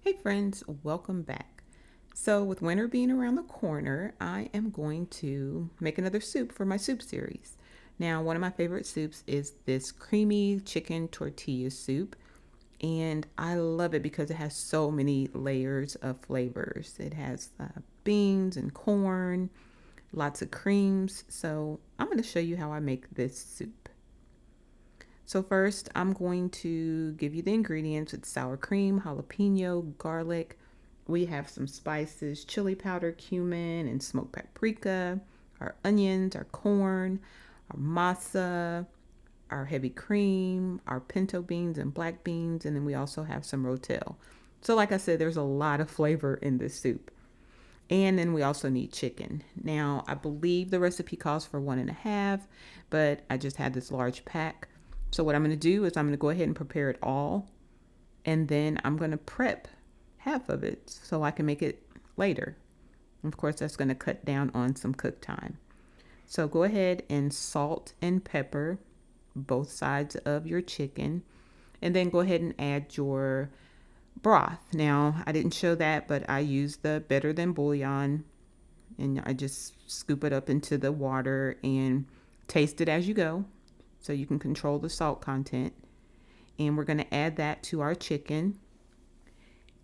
Hey friends, welcome back. So, with winter being around the corner, I am going to make another soup for my soup series. Now, one of my favorite soups is this creamy chicken tortilla soup, and I love it because it has so many layers of flavors. It has beans and corn, lots of creams. So, I'm going to show you how I make this soup. So first, I'm going to give you the ingredients. It's sour cream, jalapeno, garlic. We have some spices, chili powder, cumin, and smoked paprika, our onions, our corn, our masa, our heavy cream, our pinto beans and black beans, and then we also have some rotel. So like I said, there's a lot of flavor in this soup. And then we also need chicken. Now, I believe the recipe calls for 1.5, but I just had this large pack. So what I'm going to do is I'm going to go ahead and prepare it all. And then I'm going to prep half of it so I can make it later. Of course, that's going to cut down on some cook time. So go ahead and salt and pepper both sides of your chicken. And then go ahead and add your broth. Now, I didn't show that, but I use the better than bouillon, and I just scoop it up into the water and taste it as you go so you can control the salt content. And we're going to add that to our chicken,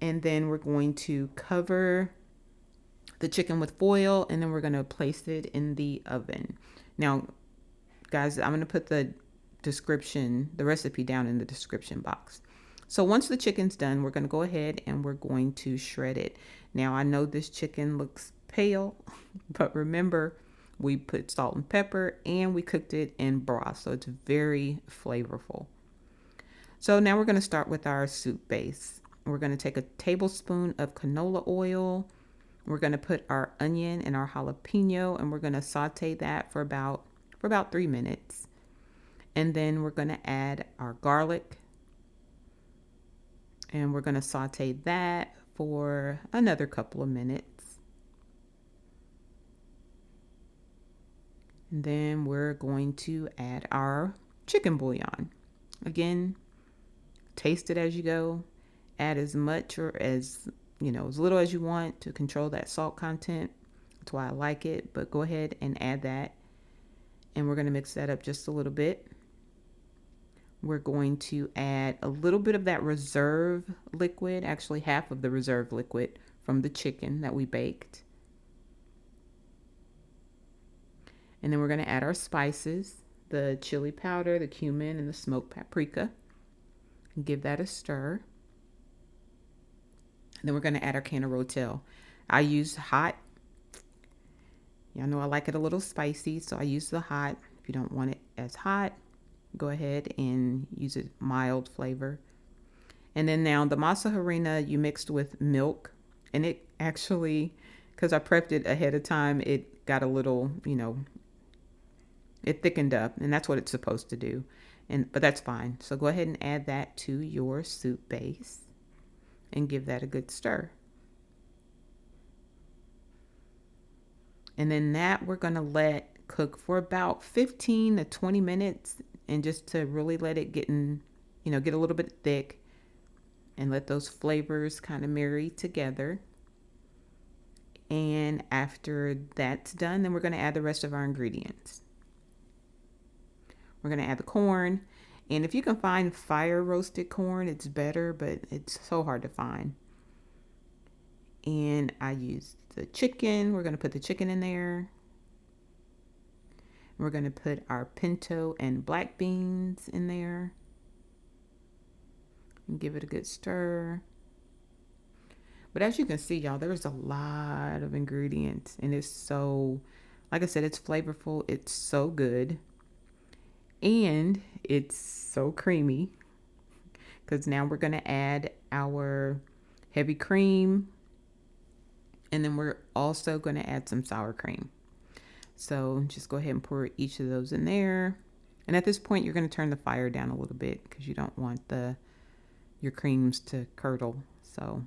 and then we're going to cover the chicken with foil, and then we're going to place it in the oven. Now, guys, I'm going to put the recipe down in the description box. So once the chicken's done, we're going to go ahead and we're going to shred it. Now, I know this chicken looks pale, but remember, we put salt and pepper and we cooked it in broth, so it's very flavorful. So now we're going to start with our soup base. We're going to take a tablespoon of canola oil. We're going to put our onion and our jalapeno, and we're going to saute that for about 3 minutes. And then we're going to add our garlic, and we're going to saute that for another couple of minutes. And then we're going to add our chicken bouillon. Again, taste it as you go. Add as much or as little as you want to control that salt content. That's why I like it. But go ahead and add that. And we're going to mix that up just a little bit. We're going to add a little bit of that reserve liquid, actually half of the reserve liquid from the chicken that we baked. And then we're going to add our spices, the chili powder, the cumin, and the smoked paprika. And give that a stir. And then we're going to add our can of rotel. I use hot. Y'all know I like it a little spicy, so I use the hot. If you don't want it as hot, go ahead and use a mild flavor. And then now the masa harina you mixed with milk, and it actually, because I prepped it ahead of time, it got a little, it thickened up, and that's what it's supposed to do. But that's fine. So go ahead and add that to your soup base and give that a good stir. And then that we're going to let cook for about 15 to 20 minutes, and just to really let it get a little bit thick and let those flavors kind of marry together. And after that's done, then we're going to add the rest of our ingredients. We're going to add the corn. And if you can find fire roasted corn, it's better, but it's so hard to find. And I used the chicken. We're going to put the chicken in there. We're going to put our pinto and black beans in there and give it a good stir. But as you can see, y'all, there's a lot of ingredients, and it's so, like I said, it's flavorful. It's so good. And it's so creamy, because now we're going to add our heavy cream, and then we're also going to add some sour cream. So just go ahead and pour each of those in there. And at this point, you're going to turn the fire down a little bit because you don't want your creams to curdle. So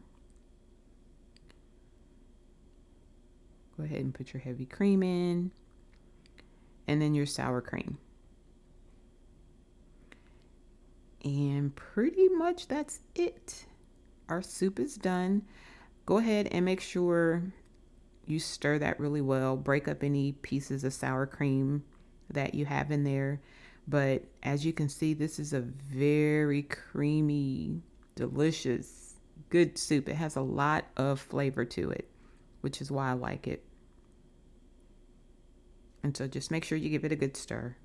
go ahead and put your heavy cream in, and then your sour cream. And pretty much that's it. our soup is done. Go ahead and make sure you stir that really well. Break up any pieces of sour cream that you have in there. But as you can see, this is a very creamy, delicious, good soup. It has a lot of flavor to it, which is why I like it. And so just make sure you give it a good stir.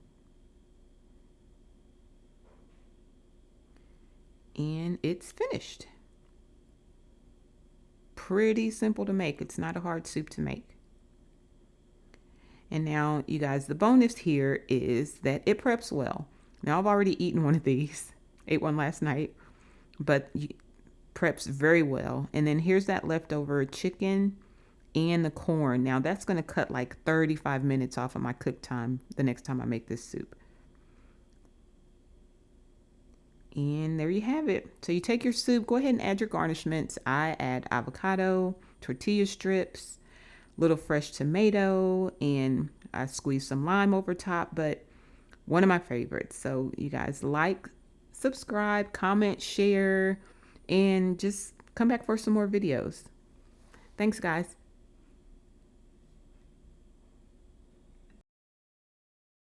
And it's finished. Pretty simple to make. It's not a hard soup to make. And now, you guys, the bonus here is that it preps well. Now, I've already eaten one of these, ate one last night, but preps very well. And then here's that leftover chicken and the corn. Now, that's going to cut like 35 minutes off of my cook time the next time I make this soup. And there you have it. So you take your soup, go ahead and add your garnishments. I add avocado, tortilla strips, little fresh tomato, and I squeeze some lime over top, but one of my favorites. So you guys like, subscribe, comment, share, and just come back for some more videos. Thanks, guys.